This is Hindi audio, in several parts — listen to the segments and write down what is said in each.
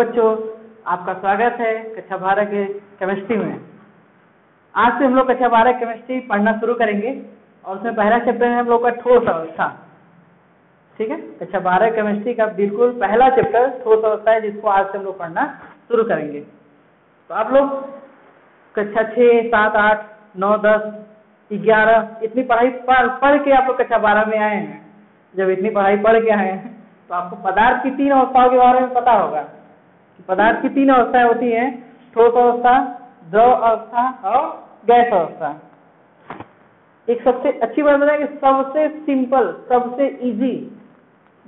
बच्चों, आपका स्वागत है कक्षा 12 के केमिस्ट्री में। आज से हम लोग कक्षा 12 केमिस्ट्री पढ़ना शुरू करेंगे और उसमें पहला चैप्टर है हम लोग का ठोस अवस्था। ठीक है, कक्षा 12 केमिस्ट्री का बिल्कुल पहला चैप्टर ठोस अवस्था है, जिसको आज से हम लोग पढ़ना शुरू करेंगे। तो आप लोग कक्षा 6, 7, 8, 9, 10, 11 इतनी पढ़ाई पढ़ के आप लोग कक्षा 12 में आए हैं। जब इतनी पढ़ाई पढ़ के आए हैं तो आपको पदार्थ की 3 अवस्थाओं के बारे में पता होगा कि पदार्थ की 3 अवस्थाएं होती हैं, ठोस अवस्था, द्रव अवस्था और गैस अवस्था। एक सबसे अच्छी बात बताएं कि सबसे सिंपल, सबसे इजी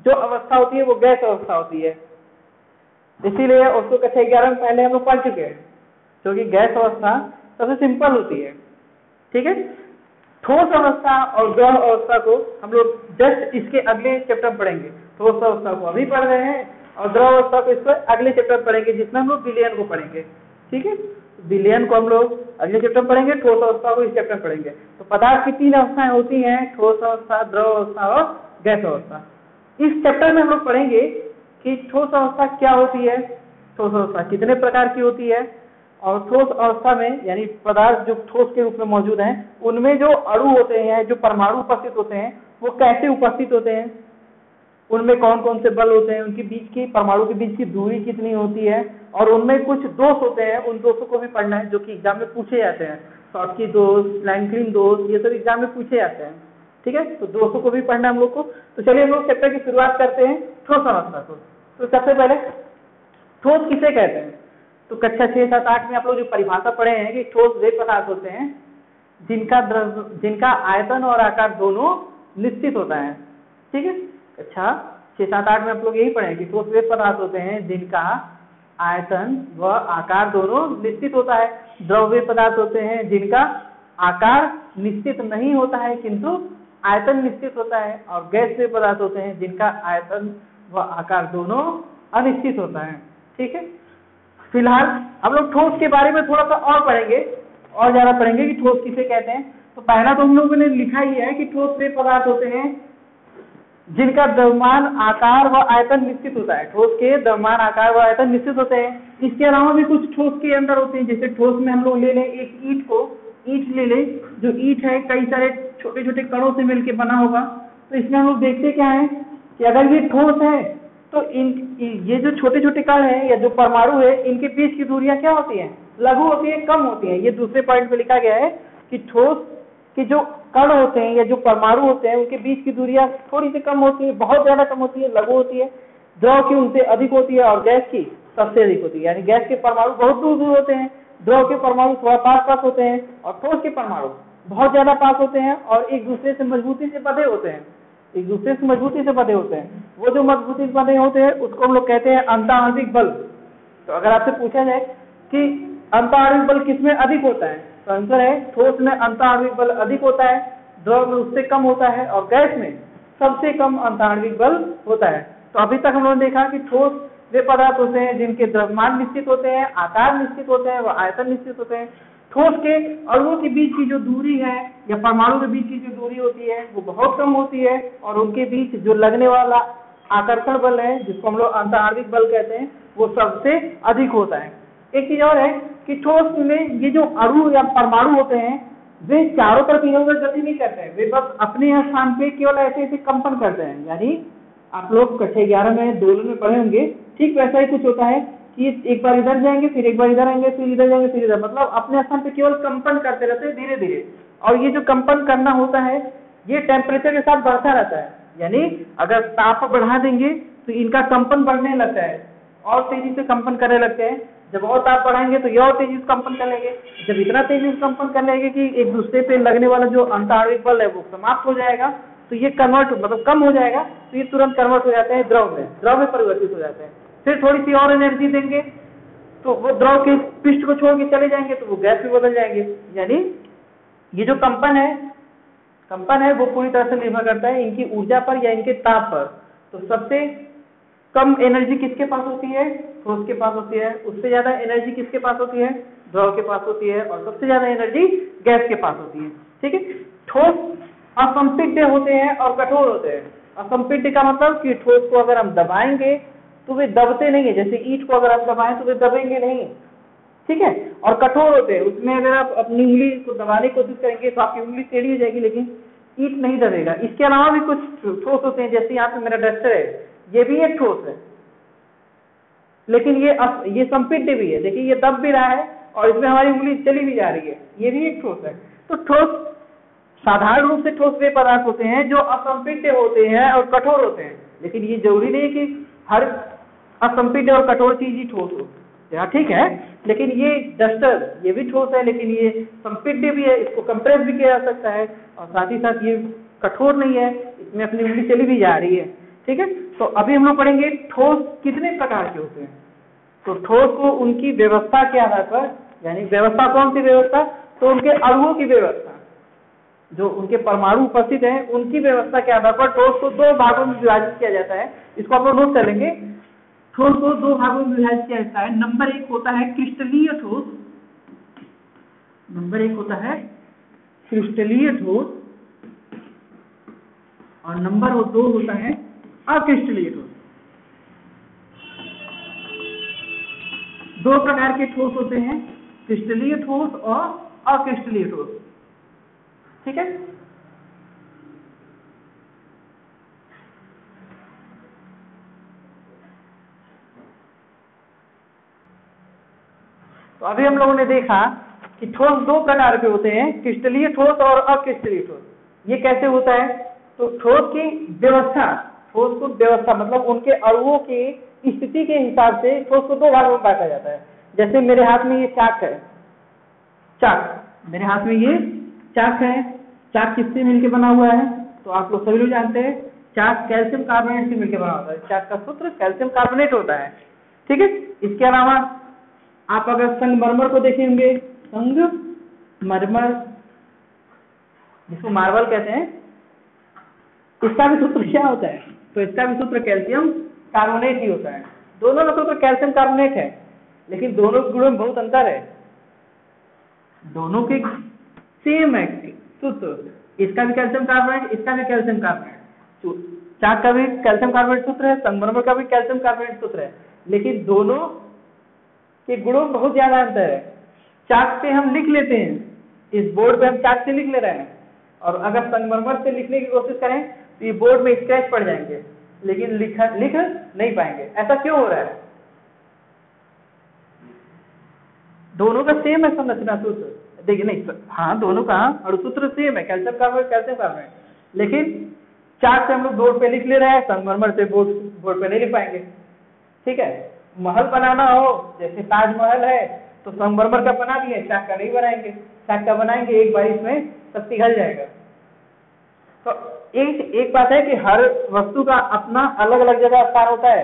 जो अवस्था होती है वो गैस अवस्था होती है। इसीलिए उसको कक्षा 11 में पहले हम लोग पढ़ चुके हैं, क्योंकि गैस अवस्था सबसे सिंपल होती है। ठीक है, ठोस अवस्था और द्रव अवस्था को हम लोग जस्ट इसके अगले चैप्टर पढ़ेंगे। ठोस अवस्था को अभी पढ़ रहे हैं और द्रव अवस्था को इसको अगले चैप्टर पढ़ेंगे, जिसमें हम लोग विलयन को पढ़ेंगे। ठीक है, विलयन को हम लोग अगले चैप्टर पढ़ेंगे, ठोस अवस्था को इस चैप्टर पढ़ेंगे। तो पदार्थ की 3 अवस्थाएं होती हैं, ठोस अवस्था, द्रव अवस्था और गैस अवस्था। इस चैप्टर में हम लोग पढ़ेंगे कि ठोस अवस्था क्या होती है, ठोस अवस्था कितने प्रकार की होती है, और ठोस अवस्था में यानी पदार्थ जो ठोस के रूप में मौजूद हैं उनमें जो अणु होते हैं, जो परमाणु उपस्थित होते हैं, वो कैसे उपस्थित होते हैं, उनमें कौन कौन से बल होते हैं, उनके बीच की, परमाणु के बीच की दूरी कितनी होती है, और उनमें कुछ दोष होते हैं, उन दोषों को भी पढ़ना है जो कि एग्जाम में पूछे जाते हैं। शॉर्टकी दोष, लैंगक्लिन दोष, ये सब एग्जाम में पूछे जाते हैं। ठीक है, तो दोषों को भी पढ़ना हम लोग को। तो चलिए हम लोग चैप्टर की शुरुआत करते हैं ठोस अवस्था को। तो सबसे पहले ठोस किसे कहते हैं? तो कक्षा 6, 7, 8 में आप लोग जो परिभाषा पढ़े हैं कि ठोस वे पदार्थ होते हैं जिनका आयतन और आकार दोनों निश्चित होता है। ठीक है, कक्षा 6, 7, 8 में आप लोग यही पढ़े हैं कि ठोस वे पदार्थ होते हैं जिनका आयतन व आकार दोनों निश्चित होता है। द्रव वे पदार्थ होते हैं जिनका आकार निश्चित नहीं होता है किंतु आयतन निश्चित होता है। और गैस वे पदार्थ होते हैं जिनका आयतन व आकार दोनों अनिश्चित होता है। ठीक है, फिलहाल हम लोग ठोस के बारे में थोड़ा सा और पढ़ेंगे, और ज्यादा पढ़ेंगे कि ठोस किसे कहते हैं। तो पहला तो हम लोगों ने लिखा ही है कि ठोस वे पदार्थ होते हैं जिनका द्रव्यमान, आकार व आयतन निश्चित होता है। ठोस के द्रव्यमान, आकार व आयतन निश्चित होते हैं। इसके अलावा भी कुछ ठोस के अंदर होते हैं, जैसे ठोस में हम लोग ले लें एक ईंट ले लें। जो ईंट है कई सारे छोटे छोटे कणों से मिलकर बना होगा। तो इसमें हम लोग देखते क्या है कि अगर ये ठोस है तो ये जो छोटे छोटे कण हैं या जो परमाणु है, इनके बीच की दूरियां क्या होती हैं? लघु होती है, कम होती है। ये दूसरे पॉइंट पे लिखा गया है कि ठोस के जो कण होते हैं या जो परमाणु होते हैं उनके बीच की दूरियां थोड़ी सी कम होती है, बहुत ज्यादा कम होती है, लघु होती है। द्रव की उनसे अधिक होती है और गैस की सबसे अधिक होती है। यानी गैस के परमाणु बहुत दूर दूर होते हैं, द्रव के परमाणु थोड़ा पास पास होते हैं, और ठोस के परमाणु बहुत ज्यादा पास होते हैं और एक दूसरे से मजबूती से बंधे होते हैं। वो जो मजबूती से बंधे होते हैं उसको हम लोग कहते हैं अंतःआण्विक बल। तो अगर आपसे पूछा जाए कि अंतःआण्विक बल किसमें अधिक होता है, तो आंसर है ठोस में अंतःआण्विक बल अधिक होता है, द्रव में उससे कम होता है, और गैस में सबसे कम अंतःआण्विक बल होता है। तो अभी तक हम लोगों ने देखा कि ठोस वे पदार्थ होते हैं जिनके द्रव्यमान निश्चित होते हैं, आकार निश्चित होते हैं व आयतन निश्चित होते हैं। ठोस के अणुओं के बीच की जो दूरी है या परमाणु के बीच की जो दूरी होती है वो बहुत कम होती है, और उनके बीच जो लगने वाला आकर्षण बल है, जिसको हम लोग अंतःआण्विक बल कहते हैं, वो सबसे अधिक होता है। एक चीज और है कि ठोस में ये जो अणु या परमाणु होते हैं वे चारों तरफ इधर-उधर गति नहीं करते हैं, वे बस अपने स्थान पे केवल ऐसे ऐसे कंपन करते हैं। यानी आप लोग कक्षा 11 में दोलन में पढ़े होंगे, ठीक वैसा ही कुछ होता है कि एक बार इधर जाएंगे, फिर एक बार इधर आएंगे, फिर इधर जाएंगे, फिर इधर, मतलब अपने स्थान पे केवल कंपन करते रहते हैं धीरे धीरे। और ये जो कंपन करना होता है ये टेम्परेचर के साथ बढ़ता रहता है। यानी अगर ताप बढ़ा देंगे तो इनका कंपन बढ़ने लगता है और तेजी से कंपन करने लगते हैं। जब और ताप बढ़ाएंगे तो ये और तेजी से कंपन कर लेंगे। जब इतना तेजी से कंपन कर लेंगे कि एक दूसरे पे लगने वाला जो अंतःआण्विक बल है वो समाप्त हो जाएगा, तो ये कन्वर्ट मतलब कम हो जाएगा, तो ये तुरंत कन्वर्ट हो जाते हैं द्रव में परिवर्तित हो जाते हैं। फिर थोड़ी सी और एनर्जी देंगे तो वो द्रव के पृष्ठ को छोड़ के चले जाएंगे तो वो गैस में बदल जाएंगे। यानी ये जो कंपन है वो पूरी तरह से निर्भर करता है इनकी ऊर्जा पर या इनके ताप पर। तो सबसे कम एनर्जी किसके पास होती है? ठोस के पास होती है। उससे ज्यादा एनर्जी किसके पास होती है? द्रव के पास होती है। और सबसे ज्यादा एनर्जी गैस के पास होती है। ठीक है, ठोस असंपिड्ड होते हैं और कठोर होते हैं। असंपिड्ड का मतलब कि ठोस को अगर हम दबाएंगे तो वे दबते नहीं है, जैसे ईंट को अगर आप दबाएं तो वे दबेंगे नहीं, ठीक है। और कठोर होते हैं, उसमें अगर आप अपनी उंगली को दबाने की कोशिश करेंगे तो आपकी उंगली टेढ़ी हो जाएगी, लेकिन ईंट नहीं दबेगा। इसके अलावा भी कुछ ठोस होते हैं, जैसे यहाँ पे मेरा डस्टर है, ये भी एक ठोस है, लेकिन ये संपीड्य भी है, देखिए ये दब भी रहा है और इसमें हमारी उंगली चली भी जा रही है, ये भी एक ठोस है। तो ठोस साधारण रूप से ठोस वे पदार्थ होते हैं जो असंपीड्य होते हैं और कठोर होते हैं, लेकिन ये जरूरी नहीं है कि हर असंपीड्य और कठोर चीज ही ठोस हो, ठीक है। लेकिन ये डस्टर ये भी ठोस है, लेकिन ये संपीड्य भी है, इसको कंप्रेस भी किया जा सकता है, और साथ ही साथ ये कठोर नहीं है, इसमें अपनी उंगली चली भी जा रही है, ठीक है। तो अभी हम लोग पढ़ेंगे ठोस कितने प्रकार के होते हैं। तो ठोस को उनकी व्यवस्था के आधार पर, यानी व्यवस्था कौन सी व्यवस्था, तो उनके अणुओं की व्यवस्था, जो उनके परमाणु उपस्थित हैं उनकी व्यवस्था के आधार पर ठोस को दो भागों में विभाजित किया जाता है। इसको आप लोग नोट कर लेंगे। ठोस को दो भागों में विभाजित किया जाता है। नंबर 1 होता है क्रिस्टलीय ठोस, नंबर 1 होता है क्रिस्टलीय ठोस, और नंबर 2 होता है अक्रिस्टलीय ठोस। दो प्रकार के ठोस होते हैं, क्रिस्टलीय ठोस और अक्रिस्टलीय ठोस, ठीक है। तो अभी हम लोगों ने देखा कि ठोस दो प्रकार के होते हैं, क्रिस्टलीय ठोस और अक्रिस्टलीय ठोस। ये कैसे होता है, तो ठोस की व्यवस्था, ठोस को व्यवस्था मतलब उनके अणुओं की स्थिति के हिसाब से ठोस को दो भागों में बांटा जाता है। जैसे मेरे हाथ में ये चाक है, चाक, मेरे हाथ में ये चाक है, चाक किससे मिलकर बना हुआ है, तो आप लोग सभी लोग जानते हैं चाक कैल्शियम कार्बोनेट से मिलकर बना होता है, चाक का सूत्र कैल्शियम कार्बोनेट होता है, ठीक है। इसके अलावा आप अगर संगमरमर को देखेंगे, संगमरमर जिसको मार्बल कहते हैं, इसका भी सूत्र क्या होता है, तो इसका भी सूत्र कैल्शियम कार्बोनेट ही होता है। दोनों का सूत्र कैल्शियम कार्बोनेट है, लेकिन दोनों के गुणों में बहुत अंतर है, दोनों के सेम है सूत्र, इसका भी कैल्शियम कार्बोनेट, इसका भी कैल्शियम कार्बोनेट, चाक का भी कैल्शियम कार्बोनेट सूत्र है, संगमरमर का भी कैल्शियम कार्बोनेट सूत्र है, लेकिन दोनों के गुणों में बहुत ज्यादा अंतर है। चाक पे हम लिख लेते हैं, इस बोर्ड पे हम चाक से लिख ले रहे हैं, और अगर संगमरमर से लिखने की कोशिश करें तो ये बोर्ड में स्क्रैच पड़ जाएंगे, लेकिन लिख नहीं पाएंगे। ऐसा क्यों हो रहा है, दोनों का सेम है संरचना सूत्र, देखिए नहीं, हाँ दोनों का अणुसूत्र सेम है, कैल्शियम कार्बोनेट कैल्शियम कार्बोनेट, लेकिन चाक से हम लोग बोर्ड पे लिख ले रहे हैं, संगमरमर से बोर्ड पे नहीं लिख पाएंगे, ठीक है। महल बनाना हो, जैसे ताजमहल है, तो संगमरमर का बना दिए, चाक का नहीं बनाएंगे, चाक का बनाएंगे एक बार इसमें सब पिघल जाएगा। तो एक बात है कि हर वस्तु का अपना अलग अलग जगह स्थान होता है,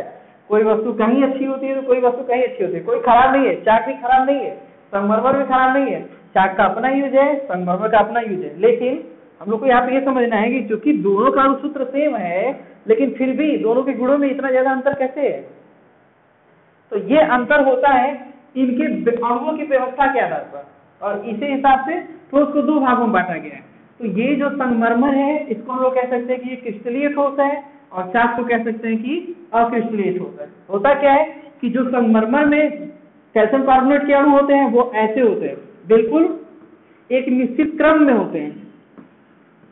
कोई वस्तु कहीं अच्छी होती है तो कोई वस्तु कहीं अच्छी होती है, कोई खराब नहीं है, चाक भी खराब नहीं है, संगमरमर भी खराब नहीं है, चाक का अपना यूज है, संगमरमर का अपना यूज है। लेकिन हम लोग को यहाँ पे ये समझना है कि क्योंकि दोनों का अणुसूत्र सेम है, लेकिन फिर भी दोनों के गुणों में इतना ज्यादा अंतर कैसे है, तो ये अंतर होता है इनके अणुओं की व्यवस्था के आधार पर, और इसी हिसाब से ठोस को दो भागों में बांटा गया है। तो ये जो संगमरमर है इसको हम लोग कह सकते हैं कि ये क्रिस्टलीय ठोस है, और चाक को कह सकते हैं कि अक्रिस्टलीय ठोस है। होता क्या है कि जो संगमरमर में कैल्शियम कार्बोनेट के अणु होते हैं वो ऐसे होते हैं, बिल्कुल एक निश्चित क्रम में होते हैं,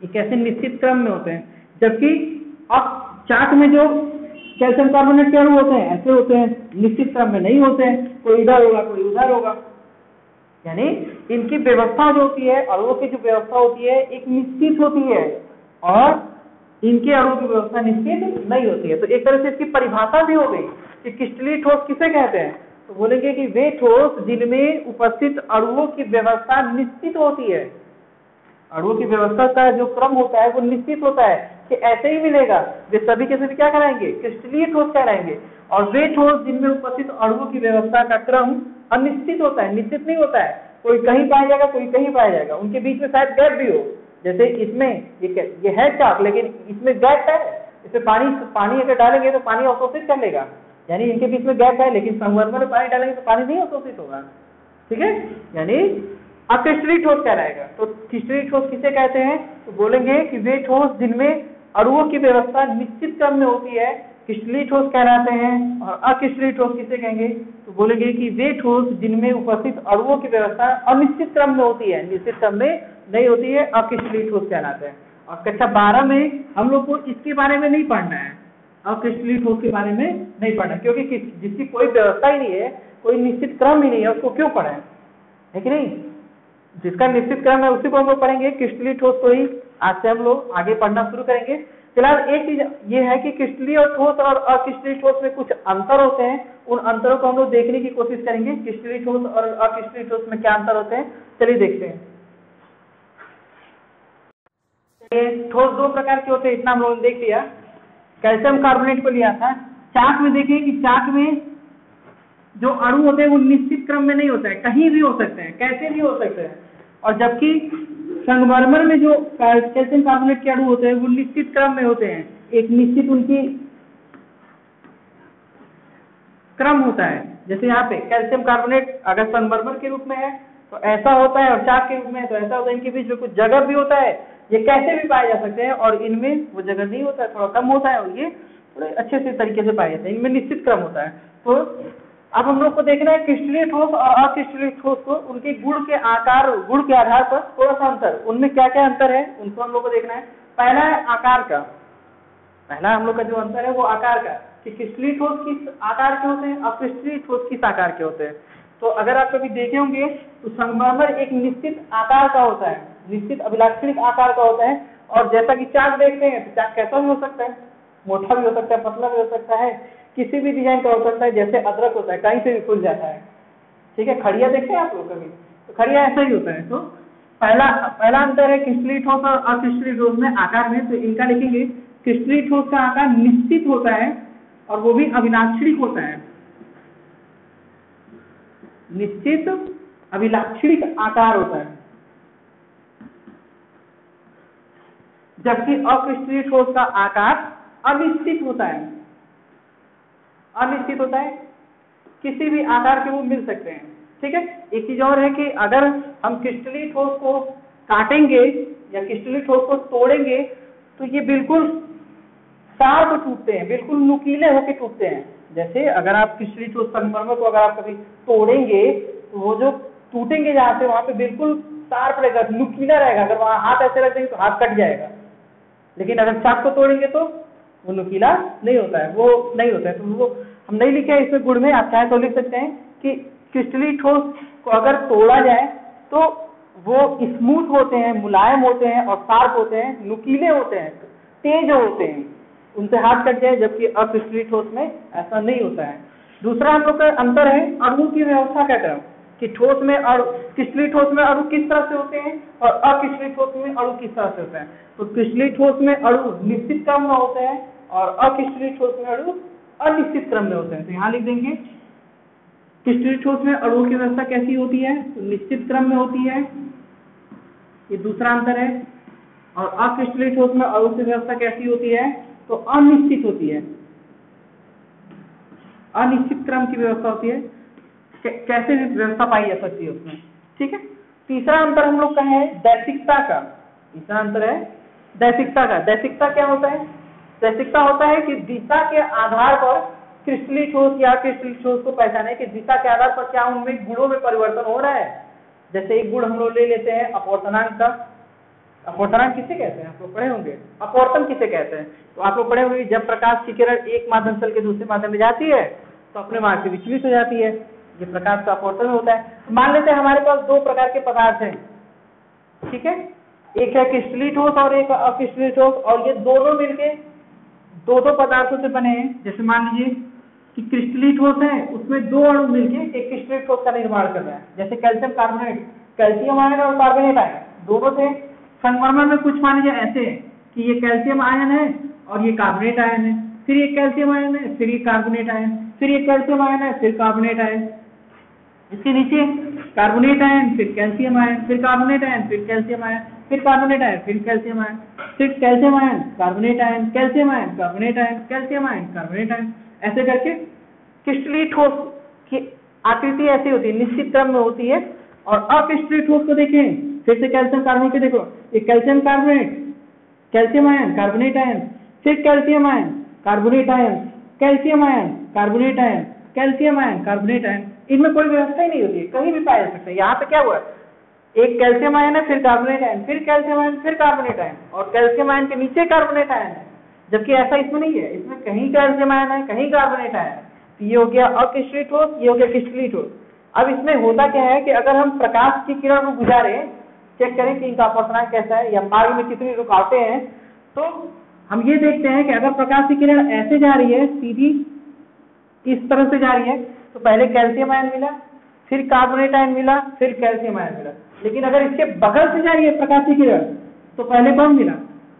ये कैसे निश्चित क्रम में होते हैं, जबकि अब चाक में जो कैल्शियम कार्बोनेट के अणु होते हैं ऐसे होते हैं, निश्चित क्रम में नहीं होते हैं, कोई इधर होगा कोई उधर होगा, यानी इनकी व्यवस्था जो होती है, अणुओं की जो व्यवस्था होती है एक निश्चित होती है, और इनके अणुओं की व्यवस्था निश्चित नहीं होती है। तो एक तरह से इसकी परिभाषा भी हो गई कि क्रिस्टलीय ठोस किसे कहते हैं, तो बोलेंगे कि वे ठोस जिनमें उपस्थित अणुओं की व्यवस्था निश्चित होती है, अणुओं की व्यवस्था का जो क्रम होता है वो निश्चित होता है कि ऐसे ही मिलेगा, वे सभी के सभी क्या कराएंगे, क्रिस्टलीय ठोस कहलाएंगे। और वे ठोस जिनमें उपस्थित अणुओं की व्यवस्था का क्रम अनिश्चित होता है, निश्चित नहीं होता है, कोई कहीं पाया जाएगा कोई कहीं पाया जाएगा, उनके बीच में शायद गैप भी हो, जैसे इसमें ये है चाक, लेकिन इसमें गैप है, इसमें पानी अगर डालेंगे तो पानी अवशोषित कर लेगा, यानी इनके बीच में गैप है, लेकिन संगमरमर में पानी डालेंगे तो पानी नहीं अवशोषित होगा, ठीक है, यानी अक्रिस्टलीय ठोस कहलाएगा। तो क्रिस्टलीय ठोस किसे कहते हैं, तो बोलेंगे कि वे ठोस जिनमें अणुओं की व्यवस्था निश्चित क्रम में होती है, क्रिस्टलीय ठोस कहलाते हैं। और अक्रिस्टलीय ठोस किसे कहेंगे? तो बोलेंगे कि वे ठोस जिनमें उपस्थित अणुओं की व्यवस्था अनिश्चित क्रम में होती है, निश्चित क्रम में नहीं होती है, अक्रिस्टलीय ठोस कहलाते हैं। और कक्षा 12 में हम लोग को इसके बारे में नहीं पढ़ना है, अक्रिस्टलीय ठोस के बारे में नहीं पढ़ना, क्योंकि जिसकी कोई व्यवस्था ही नहीं है, कोई निश्चित क्रम ही नहीं है, उसको क्यों पढ़े, है कि नहीं? जिसका निश्चित क्रम है उसी को हम लोग पढ़ेंगे, क्रिस्टलीय ठोस को ही आज से हम लोग आगे पढ़ना शुरू करेंगे। फिलहाल एक चीज ये है कि क्रिस्टलीय ठोस और अक्रिस्टलीय ठोस में कुछ अंतर होते हैं, उन अंतरों को हम लोग देखने की कोशिश करेंगे। क्रिस्टलीय ठोस और अक्रिस्टलीय ठोस में क्या अंतर होते हैं, चलिए देखते हैं। ठोस दो प्रकार के होते हैं, इतना हम लोगों ने देख लिया। कैल्शियम कार्बोनेट को लिया था। चाक में देखिए कि चाक में जो अणु होते हैं वो निश्चित क्रम में नहीं होता है, कहीं भी हो सकते हैं, कैसे भी हो सकते हैं। और जबकि संगमरमर में जो कैल्शियम कार्बोनेट के अणु होते हैं वो निश्चित क्रम में होते हैं, एक निश्चित उनकी क्रम होता है। जैसे यहाँ पे कैल्शियम कार्बोनेट अगर संगमरमर के रूप में है तो ऐसा होता है, और चाक के रूप में है तो ऐसा होता है। इनके बीच में कुछ जगह भी होता है, ये कैसे भी पाए जा सकते हैं, और इनमें वो जगह नहीं होता है, थोड़ा कम होता है, और ये थोड़े अच्छे से तरीके से पाए जाते हैं, इनमें निश्चित क्रम होता है। तो अब हम लोग को देखना है क्रिस्टलीय ठोस और अक्रिस्टलीय ठोस को, उनके गुण के आकार, गुण के आधार पर थोड़ा सा अंतर, उनमें क्या क्या अंतर है उनको हम लोग को देखना है। पहला है आकार का, पहला हम लोग का जो अंतर है वो आकार का, कि क्रिस्टलीय ठोस किस आकार के होते हैं, अक्रिस्टलीय ठोस किस आकार के होते हैं। तो अगर आप कभी देखे होंगे तो संगमरमर एक निश्चित आकार का होता है, निश्चित अभिलाक्षणिक आकार का होता है। और जैसा कि चाक देखते हैं तो चाक कैसा भी हो सकता है, मोटा भी हो सकता है, पतला भी हो सकता है, किसी भी डिजाइन का हो सकता है, जैसे अदरक होता है कहीं से भी खुल जाता है, ठीक है। खड़िया देखे आप लोग कभी, तो खड़िया ऐसा ही होता है। तो पहला अंतर है क्रिस्टलीय ठोस और अक्रिस्टलीय ठोस में आकार में। तो इनका लिखेंगे क्रिस्टलीय ठोस का आकार निश्चित होता है और वो भी अभिलाक्षणिक होता है, निश्चित अभिलाक्षणिक आकार होता है। जबकि अक्रिस्टलीय ठोस का आकार अनिश्चित होता है, अनिश्चित होता है, किसी भी आकार के वो मिल सकते हैं, ठीक है। एक चीज और है कि अगर हम क्रिस्टलीय ठोस को काटेंगे या क्रिस्टलीय ठोस को तोड़ेंगे तो ये बिल्कुल शार्प टूटते हैं, बिल्कुल नुकीले होकर टूटते हैं। जैसे अगर आप क्रिस्टलीय ठोस संगमरमर को अगर आप कभी तोड़ेंगे तो वो जो टूटेंगे जहाँ से, वहां पे बिल्कुल शार्प रहेगा, नुकीला रहेगा। अगर वहां हाथ ऐसे रख देंगे तो हाथ कट जाएगा, लेकिन अगर चाक को तोड़ेंगे तो वो नुकीला नहीं होता है, वो नहीं होता है। तो वो हम नहीं लिखे हैं इसमें गुण में, आप चाहे तो लिख सकते हैं कि क्रिस्टलीय ठोस को अगर तोड़ा जाए तो वो स्मूथ होते हैं, मुलायम होते हैं और शार्प होते हैं, नुकीले होते हैं, तेज होते हैं, उनसे हाथ कट जाए। जबकि अक्रिस्टलीय ठोस में ऐसा नहीं होता है। दूसरा हम लोग का अंतर है अणु की व्यवस्था का क्रम, कि ठोस में अणु, क्रिस्टलीय ठोस में अणु किस तरह से होते हैं और अक्रिस्टलीय ठोस में अणु किस तरह से होते हैं। तो क्रिस्टलीय ठोस में अणु निश्चित क्रम में होते हैं और अक्रिस्टलीय ठोस में अणु अनिश्चित क्रम में होते हैं। तो यहाँ लिख देंगे क्रिस्टलीय ठोस में अणुओं की व्यवस्था कैसी होती है, तो निश्चित क्रम में होती है, ये दूसरा अंतर है। और अक्रिस्टलीय ठोस में अणु की व्यवस्था कैसी होती है, तो अनिश्चित होती है, अनिश्चित क्रम की व्यवस्था होती है, कैसे भी व्यवस्था पाई जा सकती है उसमें, ठीक है। तीसरा अंतर हम लोग का है दैशिकता का, तीसरा अंतर है दैशिकता का। दैशिकता क्या होता है, दैशिकता होता है कि दिशा के आधार पर क्रिस्टलीय ठोस या क्रिस्टलीय ठोस को पहचाने कि दिशा के आधार पर क्या उनमें गुणों में परिवर्तन हो रहा है। जैसे एक गुण हम लोग ले लेते हैं अपवर्तनांक का। अपवर्तनांक किसे कहते हैं, आप लोग पढ़े होंगे। अपवर्तन किसे कहते हैं, तो आप लोग पढ़े होंगे, जब प्रकाश की किरण एक माध्यम से दूसरे माध्यम में जाती है तो अपने मार्ग से विचलित हो जाती है, ये प्रकाश का अपवर्तन होता है। मान लेते हैं हमारे पास दो प्रकार के पदार्थ हैं, ठीक है, एक है क्रिस्टलीय ठोस और एक अक्रिस्टलीय ठोस, और ये दोनों मिलके दो पदार्थों से बने हैं। जैसे मान लीजिए कि क्रिस्टलीय ठोस है, उसमें दो अणु मिलके एक क्रिस्टलीय ठोस का निर्माण कर रहे हैं। जैसे कैल्शियम कार्बोनेट, कैल्शियम आयन और कार्बोनेट आयन दोनों थे। संगमरमर में कुछ मान लीजिए ऐसे है कि ये कैल्शियम आयन है और ये कार्बोनेट आयन है, फिर ये कैल्शियम आयन है, फिर ये कार्बोनेट आयन, फिर ये कैल्शियम आयन है, फिर कार्बोनेट आयन, इसके नीचे कार्बोनेट आयन, फिर कैल्शियम आयन, फिर कार्बोनेट आयन, फिर कैल्शियम आयन, फिर कार्बोनेट आयन, फिर कैल्शियम आयन, फिर calcium ion, carbonate ion, calcium ion, carbonate ion, calcium ion, carbonate ion, ऐसे करके क्रिस्टलीय ठोस की आकृति ऐसी होती है, निश्चित क्रम में होती है। और अक्रिस्टलीय ठोस को देखें, फिर से कैल्शियम कार्बोनेट के देखो, ये calcium carbonate, calcium ion, carbonate ion, फिर calcium ion, carbonate ion, calcium ion, carbonate ion, calcium ion, carbonate ion, इनमें कोई व्यवस्था ही नहीं होती है, कहीं भी पाया जा सकता है। यहाँ पे क्या हुआ, एक कैल्शियम आयन है, फिर कार्बोनेट आयन, फिर कैल्शियम आयन, फिर कार्बोनेट आयन, और कैल्शियम आयन के नीचे कार्बोनेट आयन है, जबकि ऐसा इसमें नहीं है, इसमें कहीं कैल्शियम आयन है, कहीं कार्बोनेट आयन है। तो ये हो गया अक्रिस्टलीय ठोस, ये हो गया क्रिस्टलीय ठोस। अब इसमें होता क्या है कि अगर हम प्रकाश की किरण को गुजारे, चेक करें कि इनका अपवर्तनांक कैसा है या मार्ग में कितनी रुकावटें हैं, तो हम ये देखते हैं कि अगर प्रकाश की किरण ऐसे जा रही है, सीधी इस तरह से जा रही है, तो पहले कैल्शियम आयन मिला, फिर कार्बोनेट आयन मिला, फिर कैल्शियम आयन मिला। लेकिन अगर इसके बगल से जा रही है प्रकाश की किरण, तो पहले कौन मिला,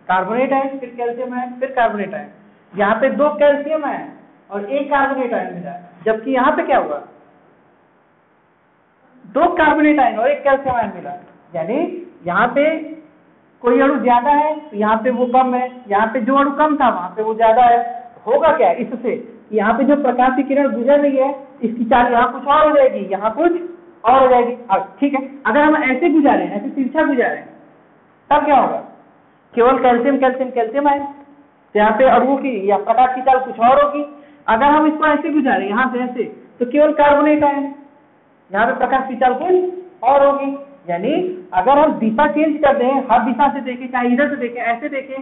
कार्बोनेट आयन, फिर कैल्शियम आयन, फिर कार्बोनेट आयन। यहाँ पे 2 कैल्शियम आयन और 1 कार्बोनेट आयन मिला, जबकि यहाँ पे क्या हुआ, 2 कार्बोनेट आयन और 1 कैल्शियम आयन मिला। यानी यहाँ पे कोई अणु ज्यादा है तो यहाँ पे वो कम है, यहाँ पे जो अणु कम था वहां पे वो ज्यादा है। होगा क्या इससे, यहाँ पे जो प्रकाश की किरण गुजर रही है, इसकी चाल यहाँ कुछ और हो जाएगी, यहाँ कुछ और हो जाएगी। ठीक है, अगर हम ऐसे गुजारे, ऐसे तिरछा गुजारे, तब क्या होगा, केवल कैल्शियम कैल्शियम कैल्शियम आयन, यहाँ पे अणुओं की या प्रकाश की चाल कुछ और होगी। अगर हम इसको ऐसे गुजारे, यहाँ से ऐसे, तो केवल कार्बोनेट आयन, यहाँ पे प्रकाश की चाल कुछ और होगी। यानी अगर हम दिशा चेंज कर दें, हर दिशा से देखें, चाहे इधर से देखें, ऐसे देखें,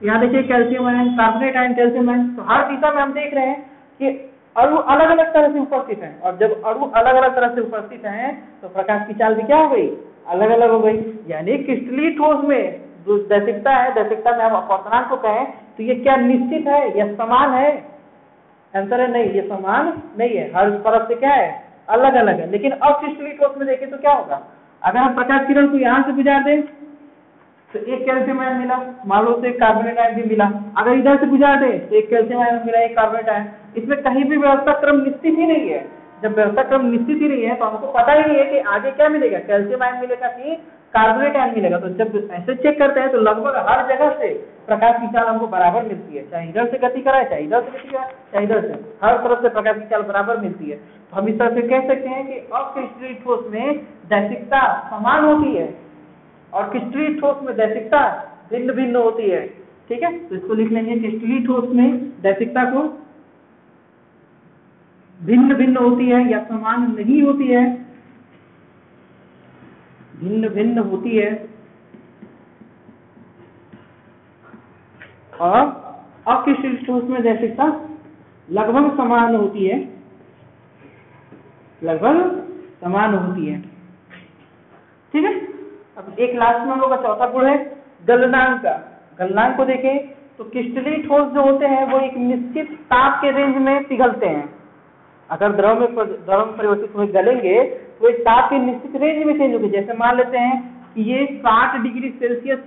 यहाँ देखिए calcium ion, carbonate ion, calcium ion, तो हर दिशा में हम देख रहे हैं कि अणु अलग अलग तरह से उपस्थित हैं। और जब अणु अलग अलग तरह से उपस्थित हैं तो प्रकाश की चाल भी क्या हो गई, अलग अलग हो गई। यानी क्रिस्टलीय ठोस में जो दैशिकता है, दैशिकता में हम अपवर्तनांक को कहें तो ये क्या निश्चित है या समान है, आंसर है नहीं, ये समान नहीं है, हर तरफ से क्या है, अलग अलग है। लेकिन अक्रिस्टलीय ठोस में देखें तो क्या होगा, अगर हम प्रकाश किरण को यहाँ से गुजार दें तो 1 कैल्शियम आयन मिला, मान लो से कार्बोनेट आयन भी मिला, अगर इधर से गुजार दें तो 1 कैल्शियम आयन मिला, 1 कार्बोनेट आयन। इसमें कहीं भी व्यवस्था क्रम निश्चित ही नहीं है। जब व्यवस्था क्रम निश्चित ही नहीं है तो हमको पता ही नहीं है कि आगे क्या मिलेगा, कैल्शियम आयन मिलेगा कि कार्बोनेट आयन मिलेगा। तो जब ऐसे चेक करते हैं तो लगभग हर जगह से प्रकाश की चाल हमको बराबर मिलती है, चाहे इधर से गति कराए, चाहे इधर से गति कराए, चाहे इधर से, हर तरफ से प्रकाश की चाल बराबर मिलती है। तो हम इस तरह से कह सकते हैं कि अक्रिस्टलीय ठोस में दैशिकता समान होती है और क्रिस्टलीय ठोस में दैशिकता भिन्न भिन्न होती है। ठीक है, तो इसको लिख लेंगे, क्रिस्टलीय ठोस में दैशिकता को भिन्न भिन्न होती है या समान नहीं होती है, भिन्न भिन्न होती है। और अक्रिस्टलीय ठोस में दैशिकता लगभग समान होती है, लगभग समान होती है। ठीक है, अब एक लास्ट में हम लोग का चौथा गुण है गलनांक का। गलनांक को देखें तो क्रिस्टलीय ठोस जो होते हैं वो एक निश्चित ताप के रेंज में पिघलते हैं। अगर द्रव में परिवर्तित हुए गलेंगे तो एक ताप के निश्चित रेंज में चेंज होगी। जैसे मान लेते हैं कि ये 60 डिग्री सेल्सियस,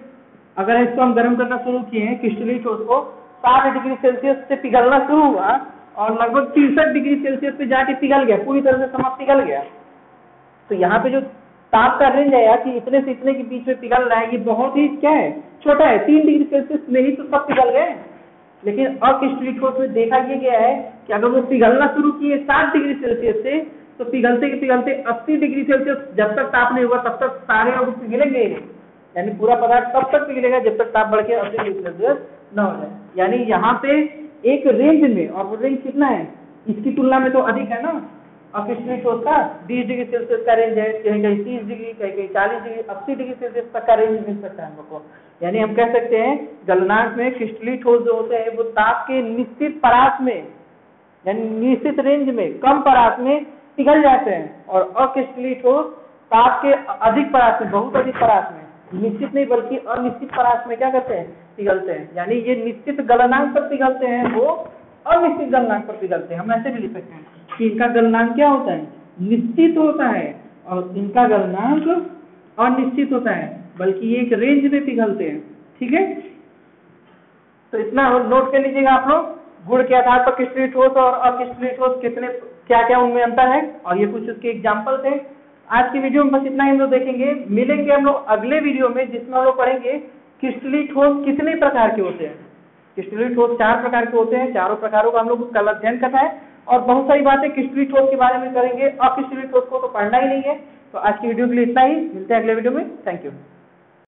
अगर इसको हम गर्म करना शुरू किए हैं, क्रिस्टलीय ठोस को 60 डिग्री सेल्सियस से पिघलना शुरू हुआ और लगभग 63 डिग्री सेल्सियस पे जाके पिघल गया, पूरी तरह से समाप्त पिघल गया। तो यहाँ पे जो ताप का रेंज है कि इतने से इतने के बीच में पिघल रहा है, ये बहुत ही क्या है, छोटा है, 3 डिग्री सेल्सियस में ही तो सब पिघल गए। लेकिन अक्रिस्टलीय ठोस में देखा ये गया है कि अगर वो पिघलना शुरू किए 60 डिग्री सेल्सियस से, तो पिघलते के पिघलते 80 डिग्री सेल्सियस जब तक ताप नहीं हुआ तब तक सारे अणु पिघलेंगे नहीं, यानी पूरा पदार्थ तब तक पिघलेगा जब तक ताप बढ़ के 80 डिग्री सेल्सियस न हो जाए। यानी यहाँ पे एक रेंज में, और वो रेंज कितना है, इसकी तुलना में तो अधिक है ना। अक्रिस्टलीय ठोस का 20 डिग्री सेल्सियस का रेंज है, कहीं कहीं 30 डिग्री, कहीं कहीं 40 डिग्री, 80 डिग्री सेल्सियस तक का रेंज मिल सकता है हम लोग को। यानी हम कह सकते हैं गलनांक में क्रिस्टलीय ठोस जो होते हैं वो ताप के निश्चित परास में, यानी निश्चित रेंज में, कम परास में पिघल जाते हैं, और अक्रिस्टलीय ठोस ताप के अधिक परास में, बहुत अधिक परास में, निश्चित नहीं बल्कि अनिश्चित परास में क्या करते हैं, पिघलते हैं। यानी ये निश्चित गलनांक पर पिघलते हैं, वो अनिश्चित गलनांक पर पिघलते हैं। हम ऐसे भी लिख सकते हैं कि इनका गलनांक क्या होता है, निश्चित होता है, और इनका गलनांक अनिश्चित होता है, बल्कि ये एक रेंज में पिघलते हैं। ठीक है, तो इतना नोट कर लीजिएगा आप लोग, गुण के आधार पर क्रिस्टलीय ठोस और अक्रिस्टलीय ठोस कितने, क्या क्या उनमें अंतर है, और ये कुछ उसके एग्जाम्पल थे। आज की वीडियो में बस इतना ही हम लोग देखेंगे। मिलेंगे हम लोग अगले वीडियो में, जिसमें हम लोग पढ़ेंगे क्रिस्टलीय ठोस कितने प्रकार के होते हैं। क्रिस्टलीय ठोस 4 प्रकार के होते हैं, चारों प्रकारों का हम लोग कल अध्ययन करना है, और बहुत सारी बातें क्रिस्टलीय ठोस के बारे में करेंगे। अक्रिस्टलीय ठोस को तो पढ़ना ही नहीं है। तो आज की वीडियो के लिए इतना ही, मिलते हैं अगले वीडियो में। Thank you.